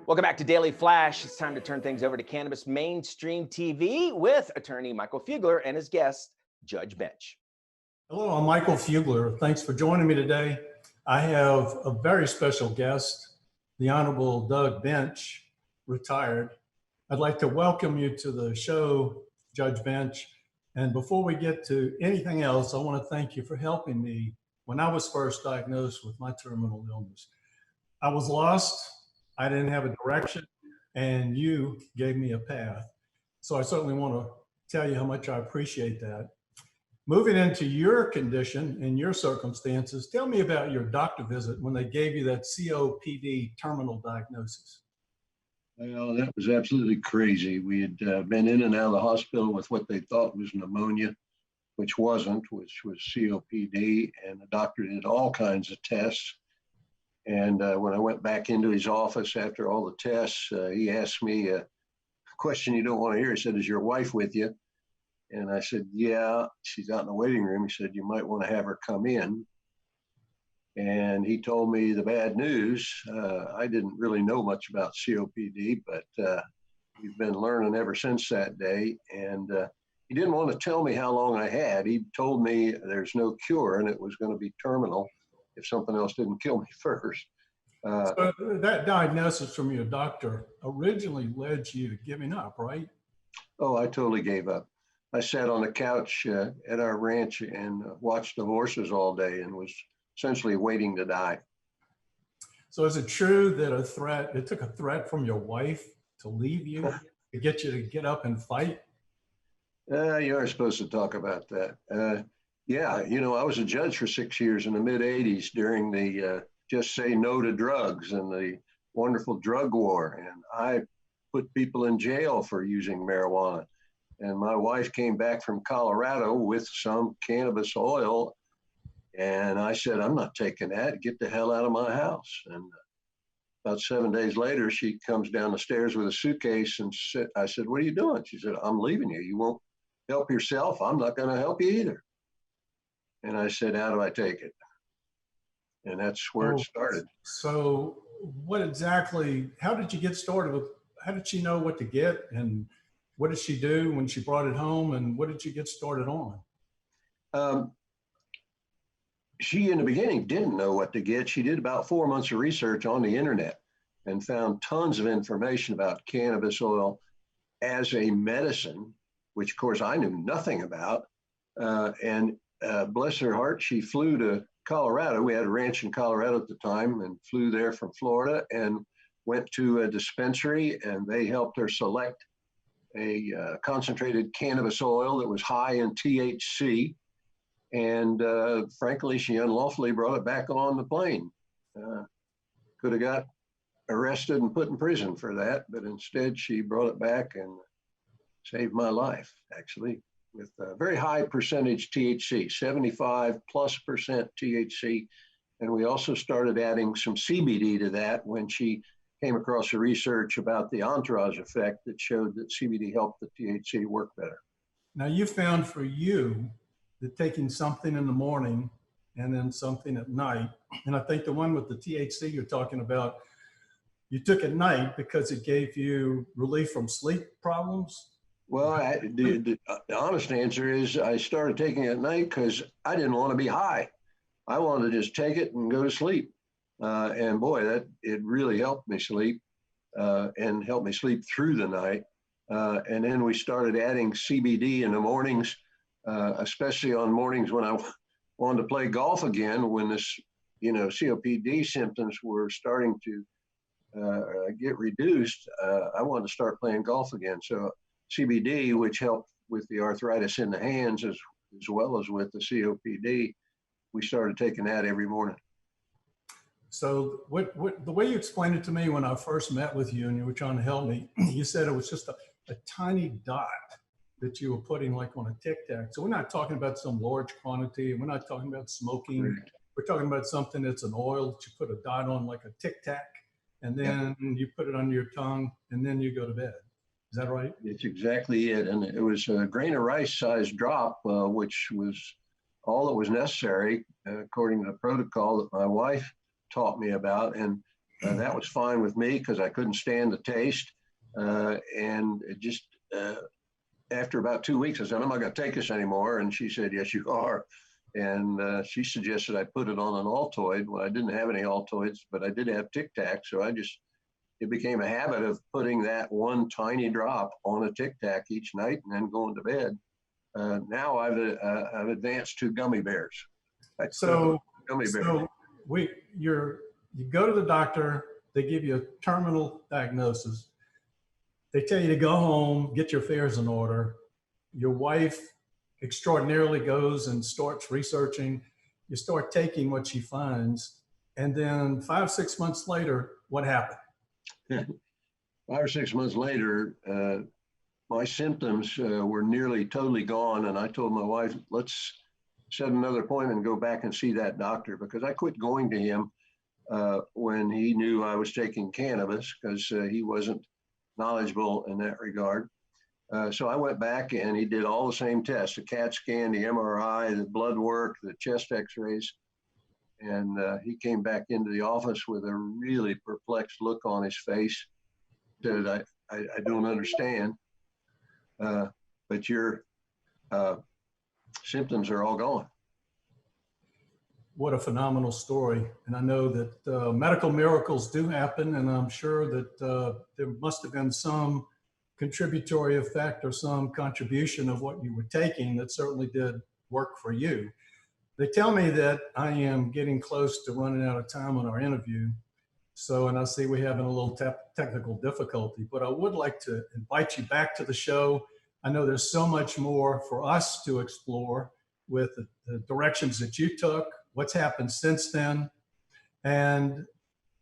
Welcome back to Daily Flash. It's time to turn things over to Cannabis Mainstream TV with attorney Michael Fugler and his guest, Judge Bench. Hello, I'm Michael Fugler. Thanks for joining me today. I have a very special guest, the Honorable Doug Bench, retired. I'd like to welcome you to the show, Judge Bench. And before we get to anything else, I want to thank you for helping me when I was first diagnosed with my terminal illness. I was lost. I didn't have a direction, and you gave me a path. So I certainly want to tell you how much I appreciate that. Moving into your condition and your circumstances, tell me about your doctor visit when they gave you that COPD terminal diagnosis. Well, that was absolutely crazy. We had been in and out of the hospital with what they thought was pneumonia, which wasn't, which was COPD, and the doctor did all kinds of tests. And when I went back into his office after all the tests, he asked me a question you don't want to hear. He said, "Is your wife with you?" And I said, "Yeah, she's out in the waiting room." He said, "You might want to have her come in." And he told me the bad news. I didn't really know much about COPD, but we've been learning ever since that day. And he didn't want to tell me how long I had. He told me there's no cure and it was going to be terminal if something else didn't kill me first. So that diagnosis from your doctor originally led you to giving up, right? Oh, I totally gave up. I sat on the couch at our ranch and watched the horses all day and was essentially waiting to die. So is it true that it took a threat from your wife to leave you, to get you to get up and fight? You aren't supposed to talk about that. Yeah, you know, I was a judge for 6 years in the mid-'80s during the Just Say No to Drugs and the wonderful drug war. And I put people in jail for using marijuana. And my wife came back from Colorado with some cannabis oil. And I said, "I'm not taking that. Get the hell out of my house." And about 7 days later, she comes down the stairs with a suitcase and I said, "What are you doing?" She said, "I'm leaving you. You won't help yourself. I'm not going to help you either." And I said, "How do I take it?" And that's where it started. So what exactly, how did you get started? How did she know what to get? And what did she do when she brought it home? And what did you get started on? She, in the beginning, didn't know what to get. She did about 4 months of research on the internet and found tons of information about cannabis oil as a medicine, which, of course, I knew nothing about. Bless her heart, she flew to Colorado. We had a ranch in Colorado at the time and flew there from Florida and went to a dispensary, and they helped her select a concentrated cannabis oil that was high in THC. And frankly, she unlawfully brought it back on the plane. Could have got arrested and put in prison for that, but instead she brought it back and saved my life, actually, with a very high percentage THC, 75+% THC. And we also started adding some CBD to that when she came across the research about the entourage effect that showed that CBD helped the THC work better. Now you found for you that taking something in the morning and then something at night, and I think the one with the THC you're talking about, you took at night because it gave you relief from sleep problems? Well, the honest answer is I started taking it at night because I didn't want to be high. I wanted to just take it and go to sleep. And boy, it really helped me sleep and helped me sleep through the night. And then we started adding CBD in the mornings, especially on mornings when I wanted to play golf again, when this, COPD symptoms were starting to get reduced. I wanted to start playing golf again. So CBD, which helped with the arthritis in the hands as well as with the COPD, we started taking that every morning. So the way you explained it to me when I first met with you and you were trying to help me, you said it was just a tiny dot that you were putting like on a Tic Tac. So we're not talking about some large quantity. We're not talking about smoking. Right. We're talking about something that's an oil that you put a dot on like a Tic Tac, and then you put it under your tongue, and then you go to bed. Is that right? It's exactly it. And it was a grain of rice sized drop, which was all that was necessary according to the protocol that my wife taught me about. And That was fine with me because I couldn't stand the taste. And it just, after about 2 weeks, I said, I'm not going to take this anymore. And she said, yes, you are. And she suggested I put it on an Altoid. Well, I didn't have any Altoids, but I did have Tic Tac. So it became a habit of putting that one tiny drop on a Tic Tac each night and then going to bed. Now I've advanced to gummy bears. So, Gummy bears. so you go to the doctor, they give you a terminal diagnosis. They tell you to go home, get your affairs in order. Your wife extraordinarily goes and starts researching. You start taking what she finds. And then 5, 6 months later, what happened? 5 or 6 months later, my symptoms were nearly totally gone. And I told my wife, let's set another appointment and go back and see that doctor, because I quit going to him when he knew I was taking cannabis, because he wasn't knowledgeable in that regard. So I went back and he did all the same tests, the CAT scan, the MRI, the blood work, the chest x-rays. And he came back into the office with a really perplexed look on his face. Said, I don't understand, but your symptoms are all gone. What a phenomenal story. And I know that medical miracles do happen, and I'm sure that there must have been some contributory effect or some contribution of what you were taking that certainly did work for you. They tell me that I am getting close to running out of time on our interview. So, and I see we're having a little technical difficulty, but I would like to invite you back to the show. I know there's so much more for us to explore with the directions that you took, what's happened since then. And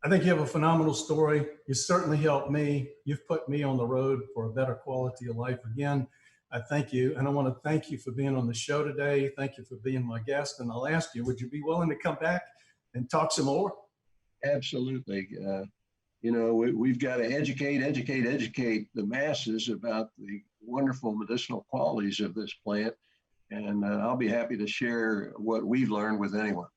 I think you have a phenomenal story. You certainly helped me. You've put me on the road for a better quality of life. Again, I thank you. And I want to thank you for being on the show today. Thank you for being my guest. And I'll ask you, would you be willing to come back and talk some more? Absolutely. We've got to educate the masses about the wonderful medicinal qualities of this plant. And I'll be happy to share what we've learned with anyone.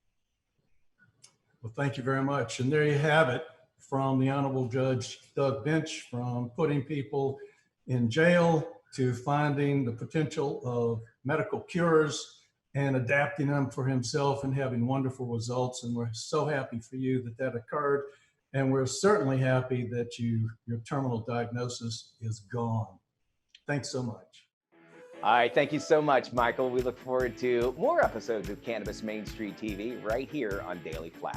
Well, thank you very much. And there you have it, from the Honorable Judge Doug Bench, from putting people in jail to finding the potential of medical cures and adapting them for himself and having wonderful results. And we're so happy for you that that occurred. And we're certainly happy that your terminal diagnosis is gone. Thanks so much. All right, thank you so much, Michael. We look forward to more episodes of Cannabis Mainstream TV right here on Daily Flash.